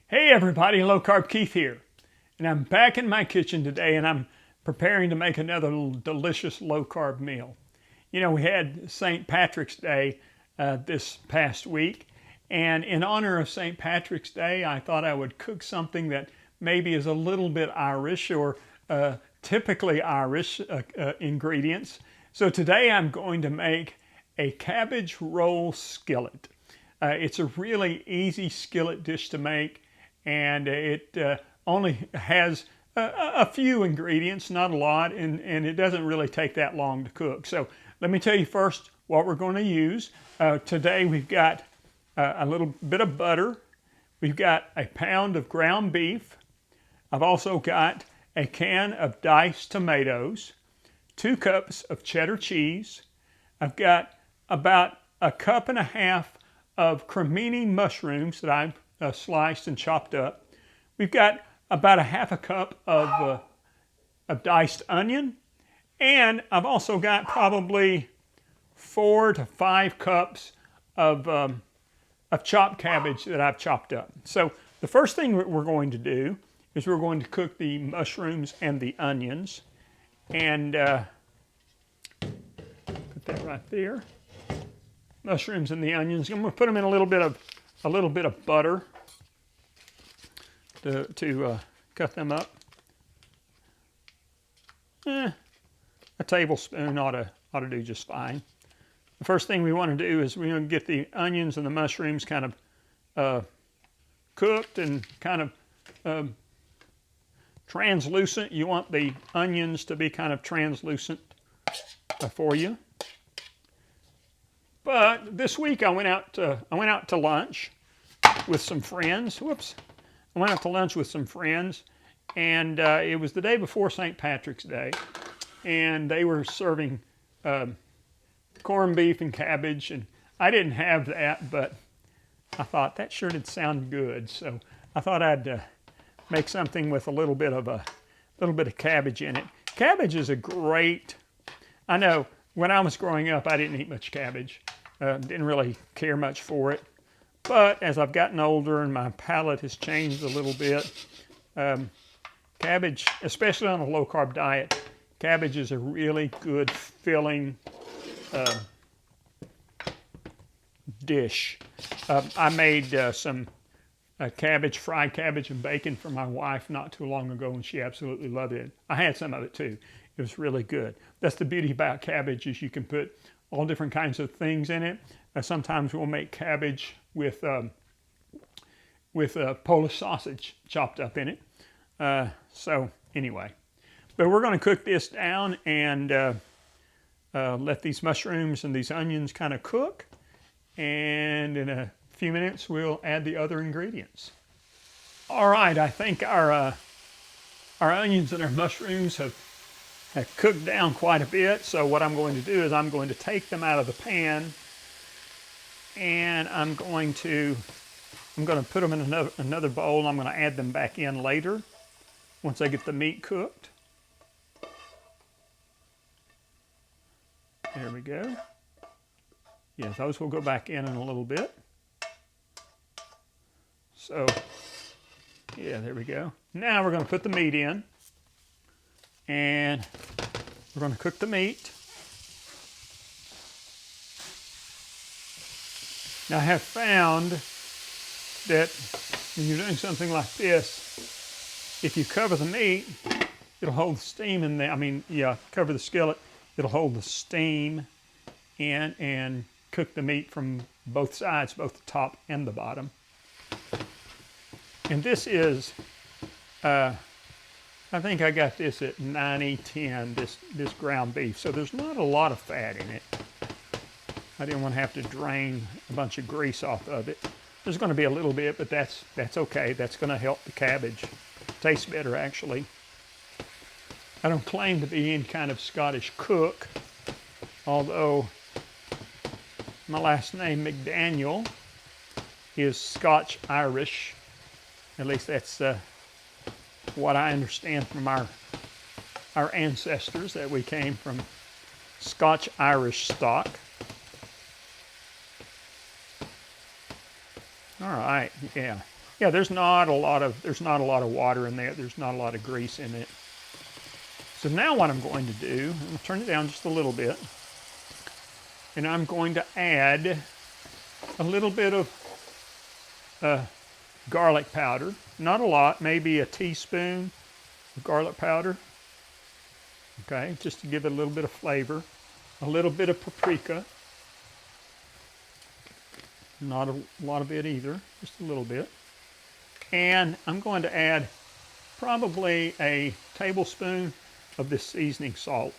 Hey everybody, Low Carb Keith here. And I'm back in my kitchen today and I'm preparing to make another delicious low carb meal. You know, we had St. Patrick's Day this past week, and in honor of St. Patrick's Day, I thought I would cook something that maybe is a little bit Irish or typically Irish ingredients. So today I'm going to make a cabbage roll skillet. It's a really easy skillet dish to make, and it only has a few ingredients, not a lot, and it doesn't really take that long to cook. So let me tell you first what we're going to use. Today we've got a little bit of butter. We've got a pound of ground beef. I've also got a can of diced tomatoes, 2 cups of cheddar cheese. I've got about a cup and a half of cremini mushrooms that I've sliced and chopped up. We've got about a half a cup of diced onion, and I've also got probably 4 to 5 cups of chopped cabbage that I've chopped up. So the first thing we're going to do is we're going to cook the mushrooms and the onions, and put that right there. Mushrooms and the onions. I'm going to put them in a little bit of butter to cut them up. A tablespoon ought to do just fine. The first thing we want to do is we're going to get the onions and the mushrooms kind of cooked and kind of translucent. You want the onions to be kind of translucent for you. But this week I went out to lunch with some friends. I went out to lunch with some friends, and it was the day before St. Patrick's Day, and they were serving corned beef and cabbage, and I didn't have that, but I thought that sure did sound good, so I thought I'd make something with a little bit of cabbage in it. Cabbage is a great. I know when I was growing up, I didn't eat much cabbage. Didn't really care much for it. But as I've gotten older and my palate has changed a little bit, cabbage, especially on a low-carb diet, cabbage is a really good filling dish. I made some fried cabbage and bacon for my wife not too long ago, and she absolutely loved it. I had some of it too. It was really good. That's the beauty about cabbage, is you can put all different kinds of things in it. Sometimes we'll make cabbage with Polish sausage chopped up in it. So anyway, but we're going to cook this down and let these mushrooms and these onions kind of cook. And in a few minutes, we'll add the other ingredients. All right, I think our onions and our mushrooms have cooked down quite a bit. So what I'm going to do is I'm going to take them out of the pan, and I'm going to put them in another bowl, and I'm going to add them back in later once I get the meat cooked. There we go. Yeah, those will go back in a little bit. So, yeah, there we go. Now we're going to put the meat in, and we're going to cook the meat. Now I have found that when you're doing something like this, if you cover the meat, it'll hold the steam in there. Cover the skillet, it'll hold the steam in and cook the meat from both sides, both the top and the bottom. And this is, I think I got this at 90-10, this ground beef. So there's not a lot of fat in it. I didn't want to have to drain a bunch of grease off of it. There's going to be a little bit, but that's okay. That's going to help the cabbage taste better, actually. I don't claim to be any kind of Scottish cook, although my last name, McDaniel, is Scotch-Irish. At least that's what I understand from our ancestors, that we came from Scotch-Irish stock. All right, yeah. Yeah, there's not a lot of water in there. There's not a lot of grease in it. So now what I'm going to do, I'm going to turn it down just a little bit, and I'm going to add a little bit of garlic powder. Not a lot, maybe a teaspoon of garlic powder. Okay, just to give it a little bit of flavor. A little bit of paprika. Not a lot of it either, just a little bit. And I'm going to add probably a tablespoon of this seasoning salt.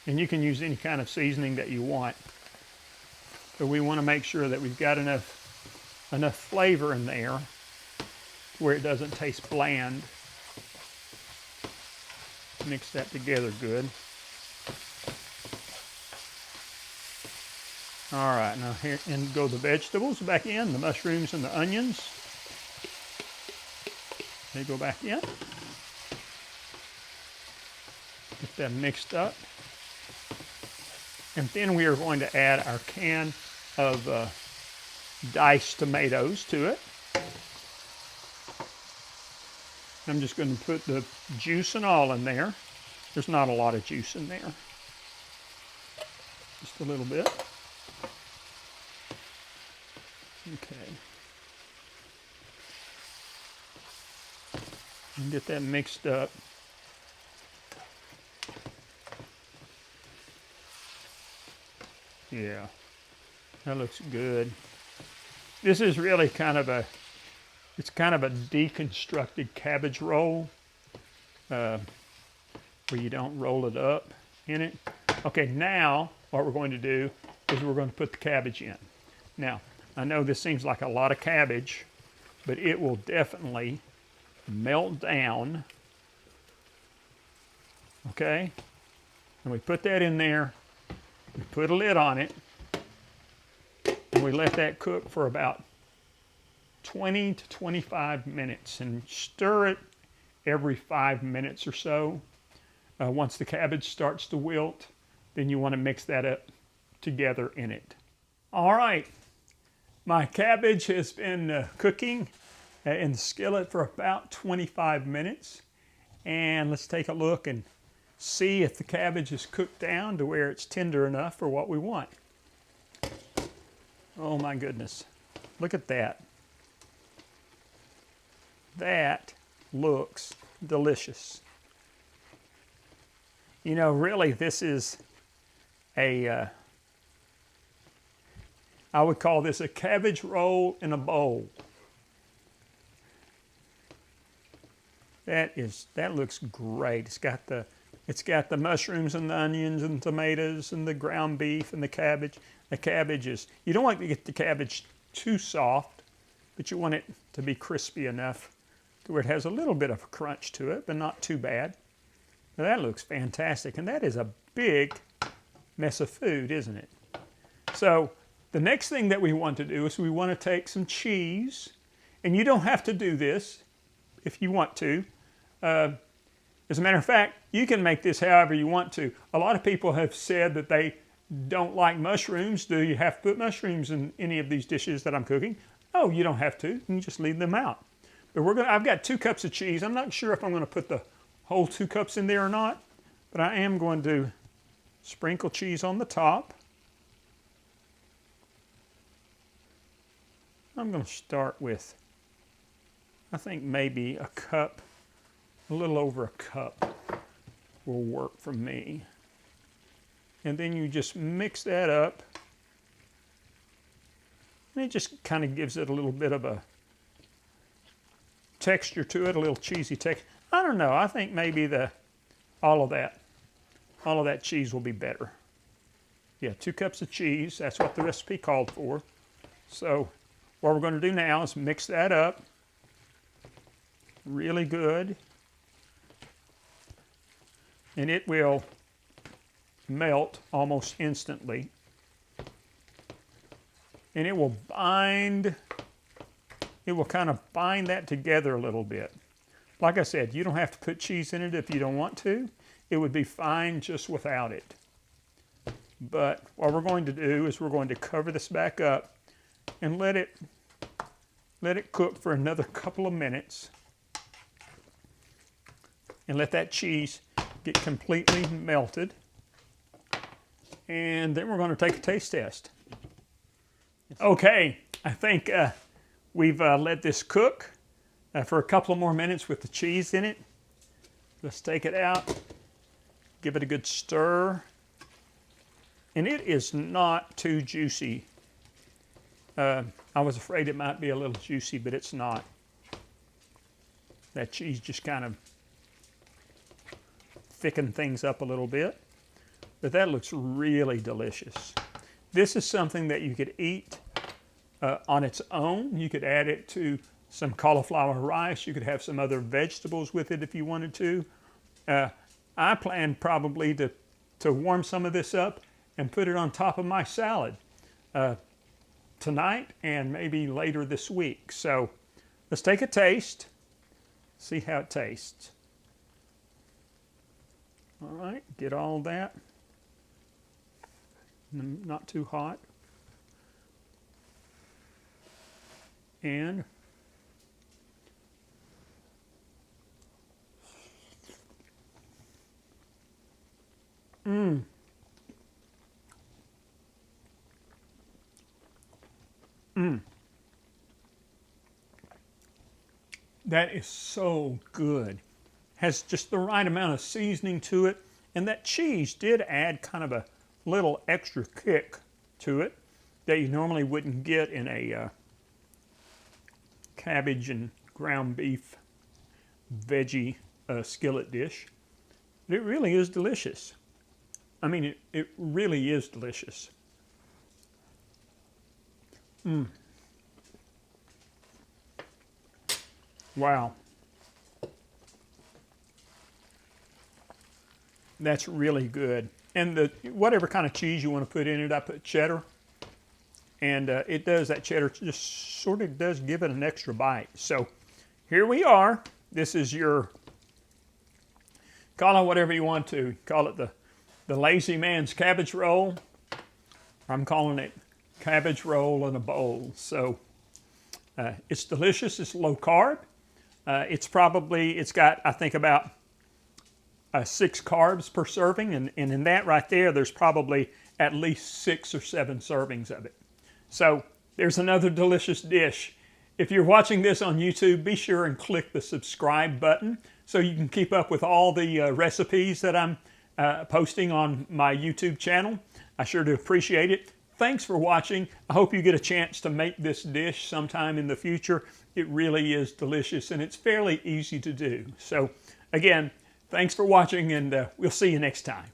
And you can use any kind of seasoning that you want. But we want to make sure that we've got enough flavor in there where it doesn't taste bland. Mix that together good. All right, now here and go the vegetables back in, the mushrooms and the onions. They go back in. Get that mixed up. And then we are going to add our can of diced tomatoes to it. I'm just going to put the juice and all in there. There's not a lot of juice in there. Just a little bit. Okay. And get that mixed up. Yeah, that looks good. This is really it's kind of a deconstructed cabbage roll where you don't roll it up in it. Okay, now what we're going to do is we're going to put the cabbage in. Now, I know this seems like a lot of cabbage, but it will definitely melt down. Okay? And we put that in there. We put a lid on it. And we let that cook for about 20 to 25 minutes. And stir it every 5 minutes or so. Once the cabbage starts to wilt, then you want to mix that up together in it. All right. My cabbage has been cooking in the skillet for about 25 minutes. And let's take a look and see if the cabbage is cooked down to where it's tender enough for what we want. Oh my goodness. Look at that. That looks delicious. You know, really, this is I would call this a cabbage roll in a bowl. That looks great. It's got the mushrooms and the onions and tomatoes and the ground beef and the cabbage. The cabbage is, you don't want to get the cabbage too soft, but you want it to be crispy enough to where it has a little bit of a crunch to it, but not too bad. Now that looks fantastic, and that is a big mess of food, isn't it? So the next thing that we want to do is we want to take some cheese, and you don't have to do this if you want to. As a matter of fact, you can make this however you want to. A lot of people have said that they don't like mushrooms. Do you have to put mushrooms in any of these dishes that I'm cooking? Oh, you don't have to. You can just leave them out. But I've got 2 cups of cheese. I'm not sure if I'm going to put the whole 2 cups in there or not, but I am going to sprinkle cheese on the top. I'm going to start with, I think maybe a cup, a little over a cup will work for me. And then you just mix that up. And it just kind of gives it a little bit of a texture to it, a little cheesy texture. I don't know, I think maybe all of that cheese will be better. Yeah, 2 cups of cheese, that's what the recipe called for. So what we're going to do now is mix that up really good. And it will melt almost instantly. And it will kind of bind that together a little bit. Like I said, you don't have to put cheese in it if you don't want to. It would be fine just without it. But what we're going to do is we're going to cover this back up and let it cook for another couple of minutes. And let that cheese get completely melted. And then we're going to take a taste test. Okay, I think we've let this cook for a couple of more minutes with the cheese in it. Let's take it out, give it a good stir. And it is not too juicy. I was afraid it might be a little juicy, but it's not. That cheese just kind of thickened things up a little bit. But that looks really delicious. This is something that you could eat on its own. You could add it to some cauliflower rice. You could have some other vegetables with it if you wanted to. I plan probably to warm some of this up and put it on top of my salad tonight and maybe later this week. So let's take a taste, see how it tastes. All right, get all that. Not too hot. And that is so good. Has just the right amount of seasoning to it. And that cheese did add kind of a little extra kick to it that you normally wouldn't get in a cabbage and ground beef veggie skillet dish. But it really is delicious. I mean, it really is delicious. Wow. That's really good. And whatever kind of cheese you want to put in it, I put cheddar. And it does, that cheddar just sort of does give it an extra bite. So here we are. This is your, call it whatever you want to. Call it the lazy man's cabbage roll. I'm calling it cabbage roll in a bowl. So it's delicious. It's low carb. It's got, I think, about 6 carbs per serving, and in that right there's probably at least 6 or 7 servings of it. So there's another delicious dish. If you're watching this on YouTube, be sure and click the subscribe button so you can keep up with all the recipes that I'm posting on my YouTube channel. I sure do appreciate it. Thanks for watching. I hope you get a chance to make this dish sometime in the future. It really is delicious, and it's fairly easy to do. So again, thanks for watching, and we'll see you next time.